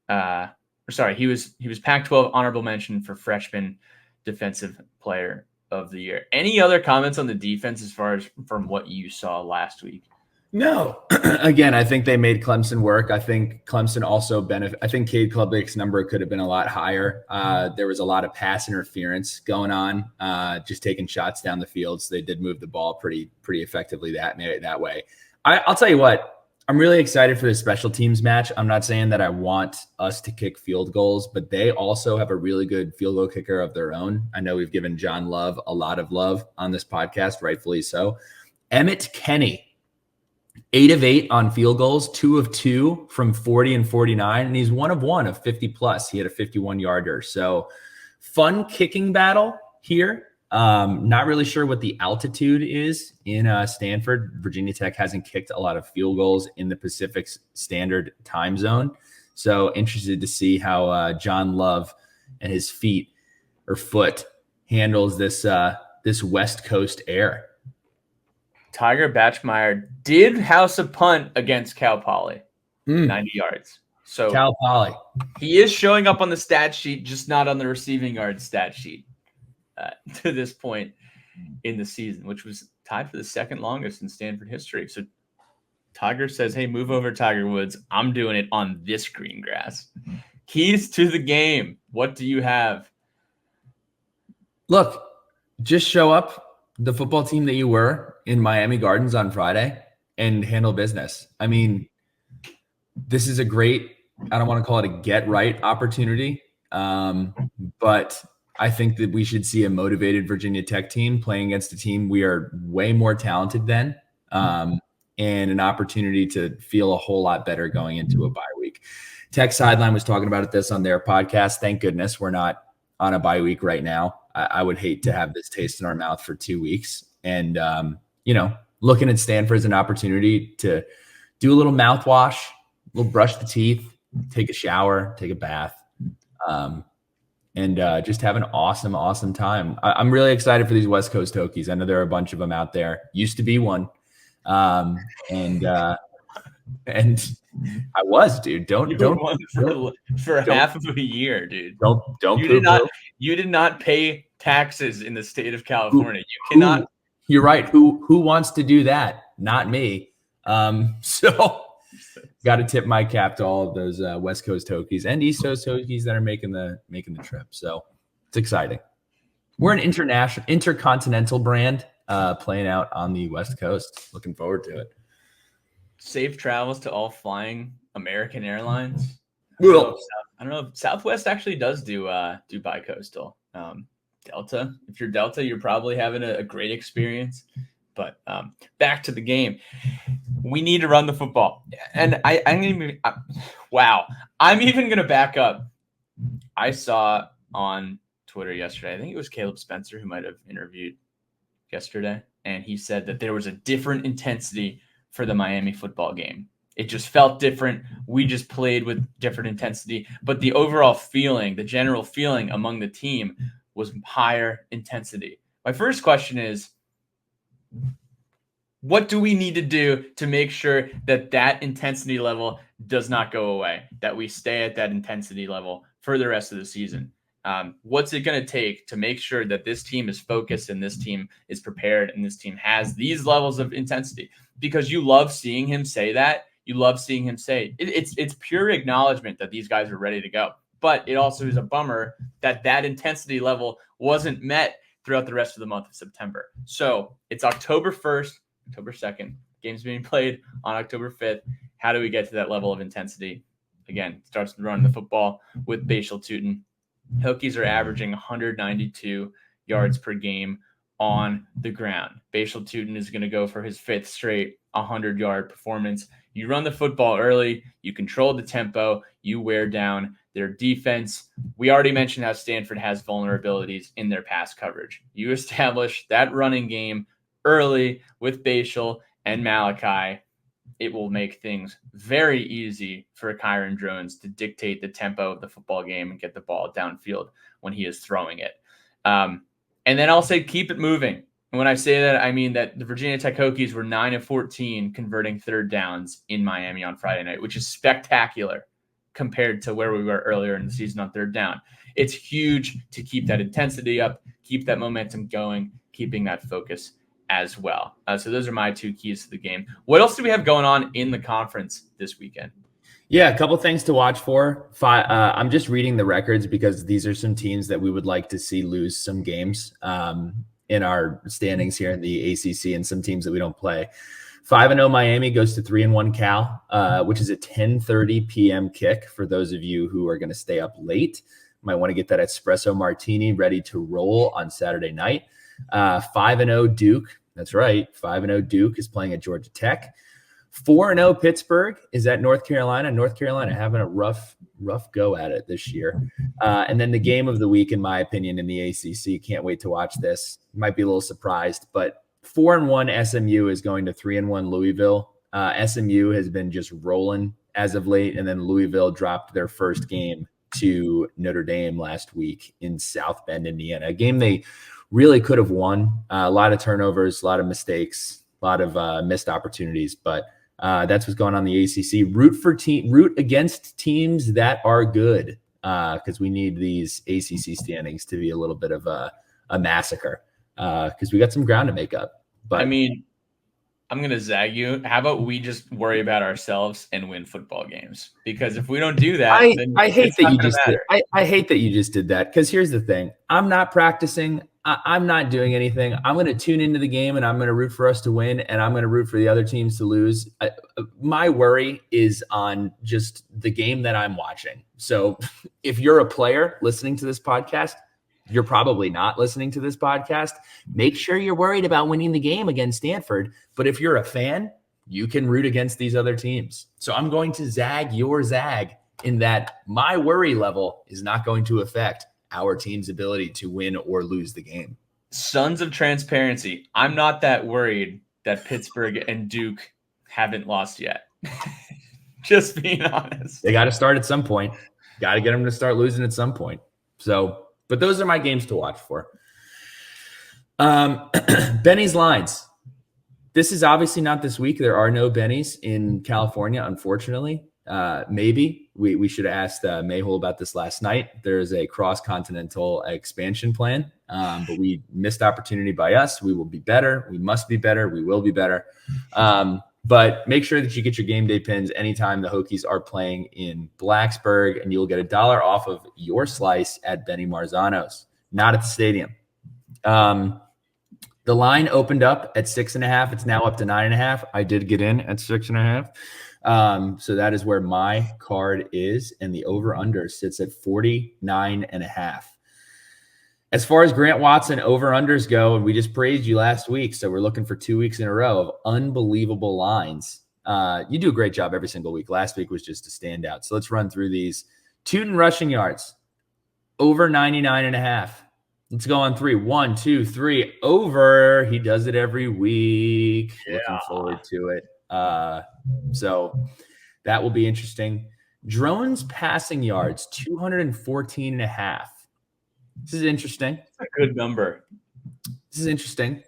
[SPEAKER 1] he was Pac-12 honorable mention for freshman defensive player of the year. Any other comments on the defense as far as from what you saw last week?
[SPEAKER 2] No. Again, I think they made Clemson work. I think Clemson also benefit. I think Cade Klubnik's number could have been a lot higher. There was a lot of pass interference going on, just taking shots down the field. So they did move the ball pretty effectively that way. I'll tell you what. I'm really excited for the special teams match. I'm not saying that I want us to kick field goals, but they also have a really good field goal kicker of their own. I know we've given John Love a lot of love on this podcast, rightfully so. Emmett Kenny. 8 of 8 on field goals, 2 of 2 from 40 and 49, and he's 1 of 1 of 50 plus. He had a 51-yarder. So fun kicking battle here. Not really sure what the altitude is in Stanford. Virginia Tech hasn't kicked a lot of field goals in the Pacific Standard Time Zone. So interested to see how John Love and his foot handles this West Coast air.
[SPEAKER 1] Tiger Batchmeyer did house a punt against Cal Poly, 90 yards. So
[SPEAKER 2] Cal Poly.
[SPEAKER 1] He is showing up on the stat sheet, just not on the receiving yard stat sheet to this point in the season, which was tied for the second longest in Stanford history. So Tiger says, hey, move over, Tiger Woods. I'm doing it on this green grass. Keys to the game. What do you have?
[SPEAKER 2] Look, just show up the football team that you were in Miami Gardens on Friday and handle business. I mean, this is a great, I don't want to call it a get right opportunity, but I think that we should see a motivated Virginia Tech team playing against a team we are way more talented than, and an opportunity to feel a whole lot better going into a bye week. Tech Sideline was talking about this on their podcast. Thank goodness we're not on a bye week right now. I would hate to have this taste in our mouth for 2 weeks. And, looking at Stanford as an opportunity to do a little mouthwash, a little brush the teeth, take a shower, take a bath, and just have an awesome time. I'm really excited for these West Coast Hokies. I know there are a bunch of them out there. Used to be one. And I was, dude. Don't
[SPEAKER 1] for half of a year, dude.
[SPEAKER 2] Don't
[SPEAKER 1] you did not pay taxes in the state of California. You cannot.
[SPEAKER 2] You're right. Who wants to do that? Not me. So got to tip my cap to all of those West Coast Hokies and East Coast Hokies that are making the trip. So it's exciting. We're an intercontinental brand playing out on the West Coast. Looking forward to it.
[SPEAKER 1] Safe travels to all flying American Airlines. I don't know if Southwest actually does do bi-coastal. Delta, if you're Delta, you're probably having a great experience. But back to the game, we need to run the football. And I'm even going to back up. I saw on Twitter yesterday, I think it was Caleb Spencer who might have interviewed yesterday, and he said that there was a different intensity for the Miami football game. It just felt different. We just played with different intensity, but the overall feeling, the general feeling among the team was higher intensity. My first question is, what do we need to do to make sure that intensity level does not go away, that we stay at that intensity level for the rest of the season? What's it going to take to make sure that this team is focused and this team is prepared and this team has these levels of intensity? Because you love seeing him say that. You love seeing him say it's pure acknowledgement that these guys are ready to go. But it also is a bummer that intensity level wasn't met throughout the rest of the month of September. So it's October 1st, October 2nd. Game's being played on October 5th. How do we get to that level of intensity? Again, starts to run the football with Bashal Tutin. Hokies are averaging 192 yards per game on the ground. Bashal Tutin is going to go for his 5th straight 100-yard performance. You run the football early, you control the tempo, you wear down their defense. We already mentioned how Stanford has vulnerabilities in their pass coverage. You establish that running game early with Bashal and Malachi. It will make things very easy for Kyron Drones to dictate the tempo of the football game and get the ball downfield when he is throwing it. And then I'll say keep it moving. And when I say that, I mean that the Virginia Tech Hokies were 9 of 14 converting third downs in Miami on Friday night, which is spectacular compared to where we were earlier in the season on third down. It's huge to keep that intensity up, keep that momentum going, keeping that focus as well. So those are my 2 keys to the game. What else do we have going on in the conference this weekend?
[SPEAKER 2] Yeah, a couple things to watch for. I'm just reading the records because these are some teams that we would like to see lose some games in our standings here in the ACC, and some teams that we don't play. 5-0 Miami goes to 3-1 Cal, which is a 10:30 p.m. kick for those of you who are going to stay up late. Might want to get that espresso martini ready to roll on Saturday night. 5-0 Duke. That's right. 5-0 Duke is playing at Georgia Tech. 4-0 Pittsburgh is at North Carolina. North Carolina having a rough go at it this year. And then the game of the week, in my opinion, in the ACC. Can't wait to watch this. Might be a little surprised, but 4-1 SMU is going to 3-1 Louisville. SMU has been just rolling as of late, and then Louisville dropped their first game to Notre Dame last week in South Bend, Indiana. A game they really could have won. A lot of turnovers, a lot of mistakes, a lot of missed opportunities, but that's what's going on in the ACC. Root against teams that are good, because we need these ACC standings to be a little bit of a massacre, because we got some ground to make up. But
[SPEAKER 1] I mean, I'm going to zag you. How about we just worry about ourselves and win football games? Because if we don't do that, then
[SPEAKER 2] I hate that you just
[SPEAKER 1] matter.
[SPEAKER 2] I hate that you just did that, because here's the thing. I'm not practicing. I'm not doing anything. I'm going to tune into the game, and I'm going to root for us to win, and I'm going to root for the other teams to lose. My worry is on just the game that I'm watching. So if you're a player listening to this podcast, you're probably not listening to this podcast. Make sure you're worried about winning the game against Stanford. But if you're a fan, you can root against these other teams. So I'm going to zag your zag in that my worry level is not going to affect our team's ability to win or lose the game.
[SPEAKER 1] Sons of transparency. I'm not that worried that Pittsburgh and Duke haven't lost yet. Just being honest.
[SPEAKER 2] They got to start at some point. Got to get them to start losing at some point. So, but those are my games to watch for. Benny's lines. This is obviously not this week. There are no Bennies in California, unfortunately. Maybe we should have asked Mayhole about this last night. There's a cross-continental expansion plan, but we missed opportunity by us. We will be better. We must be better. We will be better. But make sure that you get your game day pins anytime the Hokies are playing in Blacksburg, and you'll get $1 off of your slice at Benny Marzano's, not at the stadium. The line opened up at 6.5. It's now up to 9.5. I did get in at 6.5. So that is where my card is, and the over-under sits at 49.5. As far as Grant Watson over-unders go, and we just praised you last week, so we're looking for 2 weeks in a row of unbelievable lines. You do a great job every single week. Last week was just a standout. So let's run through these. Tootin rushing yards, over 99.5. Let's go on 3. 1, 2, 3, over. He does it every week. Yeah. Looking forward to it. So that will be interesting. Drones passing yards, 214.5. This is interesting.
[SPEAKER 1] That's a good number.
[SPEAKER 2] This is interesting.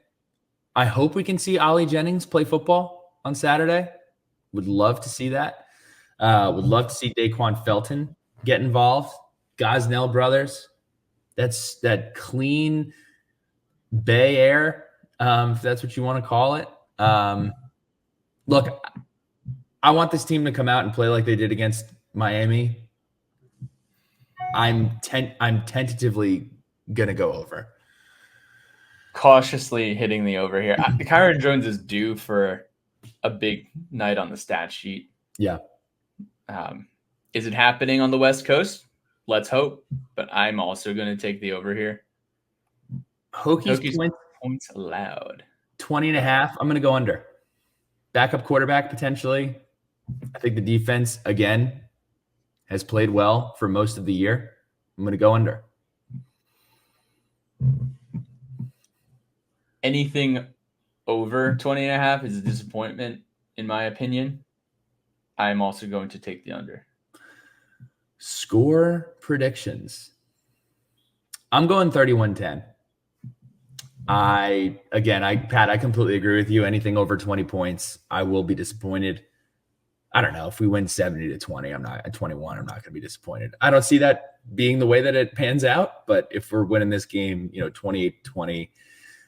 [SPEAKER 2] I hope we can see Ollie Jennings play football on Saturday. Would love to see that. Would love to see Daquan Felton get involved. Gosnell brothers. That's that clean Bay Air, if that's what you want to call it. Look, I want this team to come out and play like they did against Miami. I'm tentatively gonna go over.
[SPEAKER 1] Cautiously hitting the over here. Kyron Jones is due for a big night on the stat sheet.
[SPEAKER 2] Yeah.
[SPEAKER 1] Is it happening on the West Coast? Let's hope. But I'm also going to take the over here.
[SPEAKER 2] Hokies
[SPEAKER 1] points allowed.
[SPEAKER 2] 20.5. I'm going to go under. Backup quarterback potentially. I think the defense, again, has played well for most of the year. I'm going to go under.
[SPEAKER 1] Anything over 20.5 is a disappointment, in my opinion. I'm also going to take the under.
[SPEAKER 2] Score predictions. I'm going 31-10. Pat, I completely agree with you. Anything over 20 points, I will be disappointed. I don't know if we win 70-20. I'm not at 21. I'm not going to be disappointed. I don't see that being the way that it pans out. But if we're winning this game, 28-20,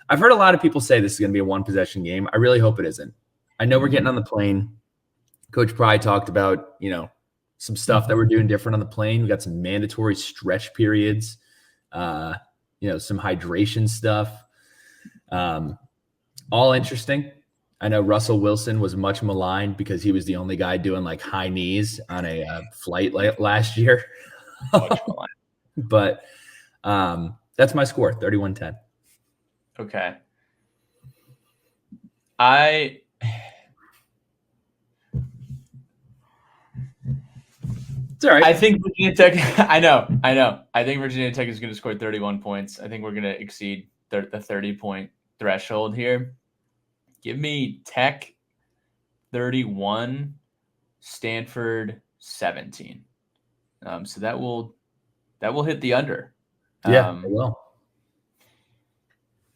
[SPEAKER 2] I've heard a lot of people say this is going to be a one possession game. I really hope it isn't. I know we're getting on the plane. Coach Pry talked about, some stuff that we're doing different on the plane. We got some mandatory stretch periods, some hydration stuff. All interesting. I know Russell Wilson was much maligned because he was the only guy doing like high knees on a flight last year. But that's my score, 31-10.
[SPEAKER 1] Okay.
[SPEAKER 2] It's all right.
[SPEAKER 1] I think Virginia Tech. I know. I think Virginia Tech is going to score 31 points. I think we're going to exceed the 30-point threshold here. Give me Tech 31, Stanford 17. So that will hit the under.
[SPEAKER 2] Yeah, it will.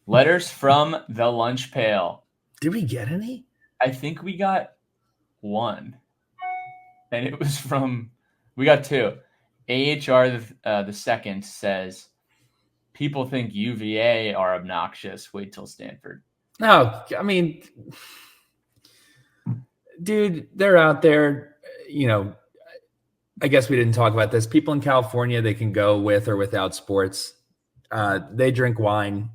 [SPEAKER 1] Letters from the lunch pail.
[SPEAKER 2] Did we get any?
[SPEAKER 1] I think we got one, and it was from. We got two. AHR the second says, people think UVA are obnoxious. Wait till Stanford.
[SPEAKER 2] No, I mean, dude, they're out there. I guess we didn't talk about this. People in California, they can go with or without sports. They drink wine.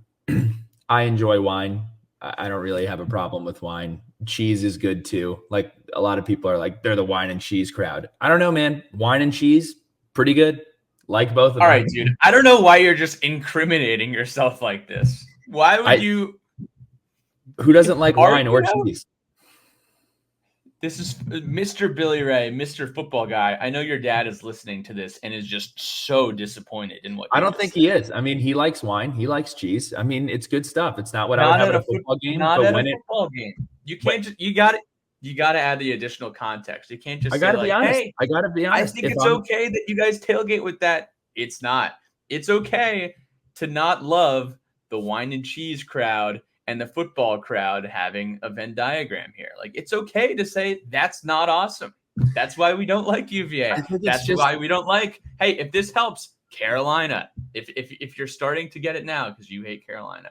[SPEAKER 2] I enjoy wine. I don't really have a problem with wine. Cheese is good too. Like a lot of people are like, they're the wine and cheese crowd. I don't know, man. Wine and cheese, pretty good. Like both of them.
[SPEAKER 1] All right, dude. I don't know why you're just incriminating yourself like this. Why would you?
[SPEAKER 2] Who doesn't like wine or cheese?
[SPEAKER 1] This is Mr. Billy Ray, Mr. Football Guy. I know your dad is listening to this and is just so disappointed in what.
[SPEAKER 2] I don't think he is. I mean, he likes wine. He likes cheese. I mean, it's good stuff. It's not what I would have at a football game.
[SPEAKER 1] Not at a football game. You can't. You got to add the additional context. You can't just.
[SPEAKER 2] I got to be honest. Hey, I got to be honest.
[SPEAKER 1] I think it's okay that you guys tailgate with that. It's not. It's okay to not love the wine and cheese crowd and the football crowd having a Venn diagram here. Like, it's okay to say that's not awesome. That's why we don't like UVA. That's why we don't like, hey, if this helps, Carolina. If you're starting to get it now because you hate Carolina.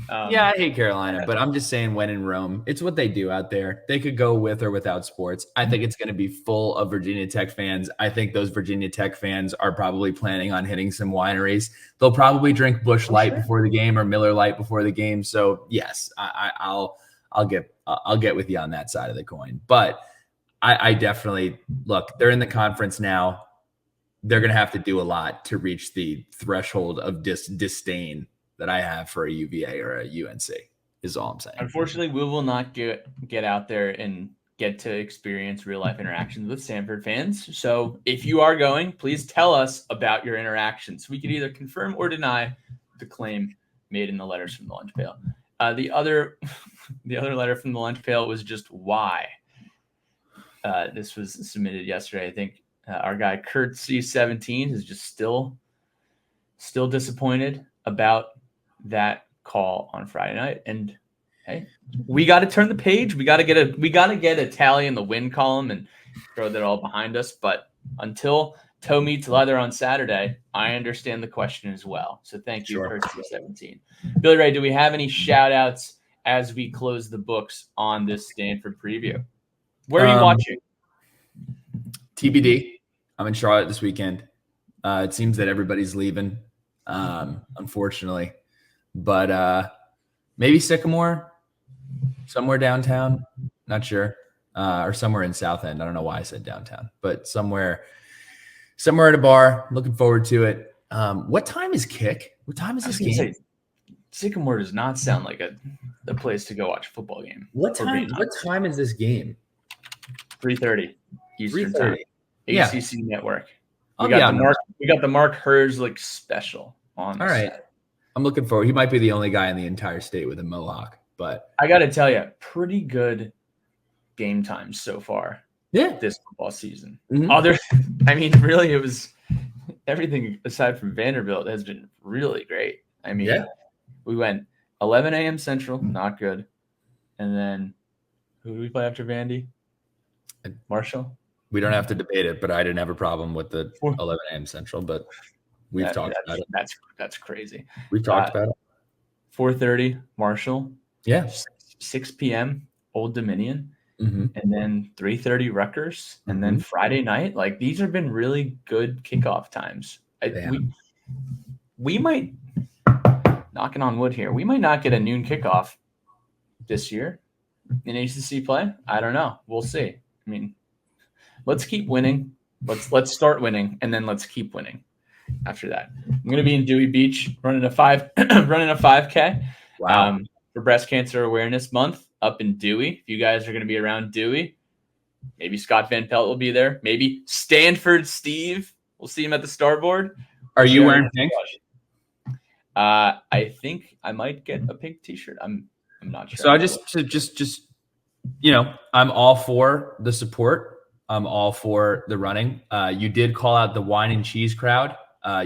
[SPEAKER 2] Yeah, I hate Carolina, but I'm just saying when in Rome, it's what they do out there. They could go with or without sports. I think it's going to be full of Virginia Tech fans. I think those Virginia Tech fans are probably planning on hitting some wineries. They'll probably drink Busch Light before the game or Miller Light before the game. So yes, I'll get with you on that side of the coin. But I definitely look. They're in the conference now. They're going to have to do a lot to reach the threshold of disdain that I have for a UVA or a UNC is all I'm saying.
[SPEAKER 1] Unfortunately, we will not get out there and get to experience real life interactions with Stanford fans. So if you are going, please tell us about your interactions. We could either confirm or deny the claim made in the letters from the lunch pail. The other letter from the lunch pail was just why. This was submitted yesterday. I think our guy Kurt C17 is just still disappointed about that call on Friday night. And hey, we got to turn the page. We got to get a tally in the win column and throw that all behind us. But until toe meets leather on Saturday, I understand the question as well. So thank you, Kurt C17. Billy Ray, do we have any shout outs as we close the books on this Stanford preview? Where are you watching?
[SPEAKER 2] TBD. I'm in Charlotte this weekend. It seems that everybody's leaving, unfortunately. But maybe Sycamore, somewhere downtown. Not sure. Or somewhere in South End. I don't know why I said downtown, but somewhere at a bar. Looking forward to it. What time is kick? What time is this game?
[SPEAKER 1] Sycamore does not sound like a place to go watch a football game.
[SPEAKER 2] What time is this game?
[SPEAKER 1] 3:30 Eastern time. ACC Network. We got the Mark Herzlich special on.
[SPEAKER 2] All right. I'm looking forward. He might be the only guy in the entire state with a mohawk, but
[SPEAKER 1] I got to tell you, pretty good game times so far.
[SPEAKER 2] Yeah,
[SPEAKER 1] this football season.
[SPEAKER 2] Mm-hmm.
[SPEAKER 1] Really, it was everything aside from Vanderbilt has been really great. We went 11 a.m. Central, not good, and then who do we play after Vandy? Marshall.
[SPEAKER 2] We don't have to debate it, but I didn't have a problem with the 11 a.m. Central, but we've talked about it.
[SPEAKER 1] That's crazy.
[SPEAKER 2] We've talked about it.
[SPEAKER 1] 4:30 Marshall.
[SPEAKER 2] Yeah.
[SPEAKER 1] 6 p.m. Old Dominion.
[SPEAKER 2] Mm-hmm.
[SPEAKER 1] And then 3:30 Rutgers. And then Friday night. Like, these have been really good kickoff times. We might, knocking on wood here, we might not get a noon kickoff this year in ACC play. I don't know. We'll see. I mean, let's keep winning. Let's start winning, and then let's keep winning after that. I'm going to be in Dewey Beach running a 5K.
[SPEAKER 2] Wow.
[SPEAKER 1] For Breast Cancer Awareness Month up in Dewey. If you guys are going to be around Dewey, maybe Scott Van Pelt will be there. Maybe Stanford Steve. We'll see him at the starboard.
[SPEAKER 2] Are you wearing pink?
[SPEAKER 1] I think I might get a pink T-shirt. I'm not sure.
[SPEAKER 2] So I just I'm all for the support. I'm all for the running. You did call out the wine and cheese crowd.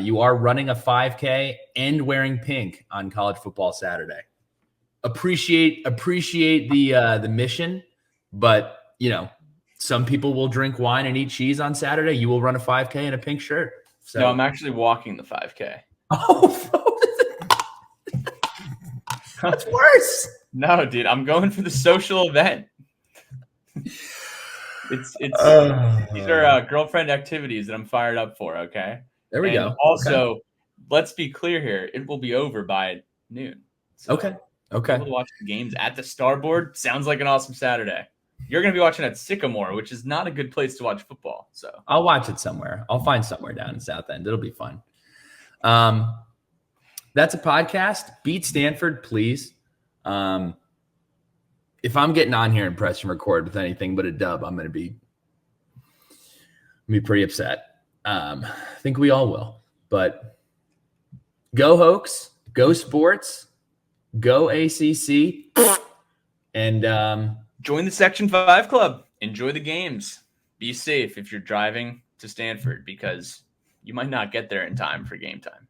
[SPEAKER 2] You are running a 5K and wearing pink on College Football Saturday. Appreciate the mission, but some people will drink wine and eat cheese on Saturday. You will run a 5K in a pink shirt. So.
[SPEAKER 1] No, I'm actually walking the 5K.
[SPEAKER 2] Oh, that's worse.
[SPEAKER 1] No, dude, I'm going for the social event. These are girlfriend activities that I'm fired up for. Okay,
[SPEAKER 2] there we go.
[SPEAKER 1] Also, let's be clear here: it will be over by noon. So
[SPEAKER 2] okay.
[SPEAKER 1] We'll watch the games at the Starboard. Sounds like an awesome Saturday. You're going to be watching at Sycamore, which is not a good place to watch football. So
[SPEAKER 2] I'll watch it somewhere. I'll find somewhere down in South End. It'll be fun. That's a podcast. Beat Stanford, please. If I'm getting on here and press and record with anything but a dub, I'm going to be pretty upset. I think we all will. But go Hokies, go sports, go ACC, and
[SPEAKER 1] join the Section 5 club. Enjoy the games. Be safe if you're driving to Stanford, because you might not get there in time for game time.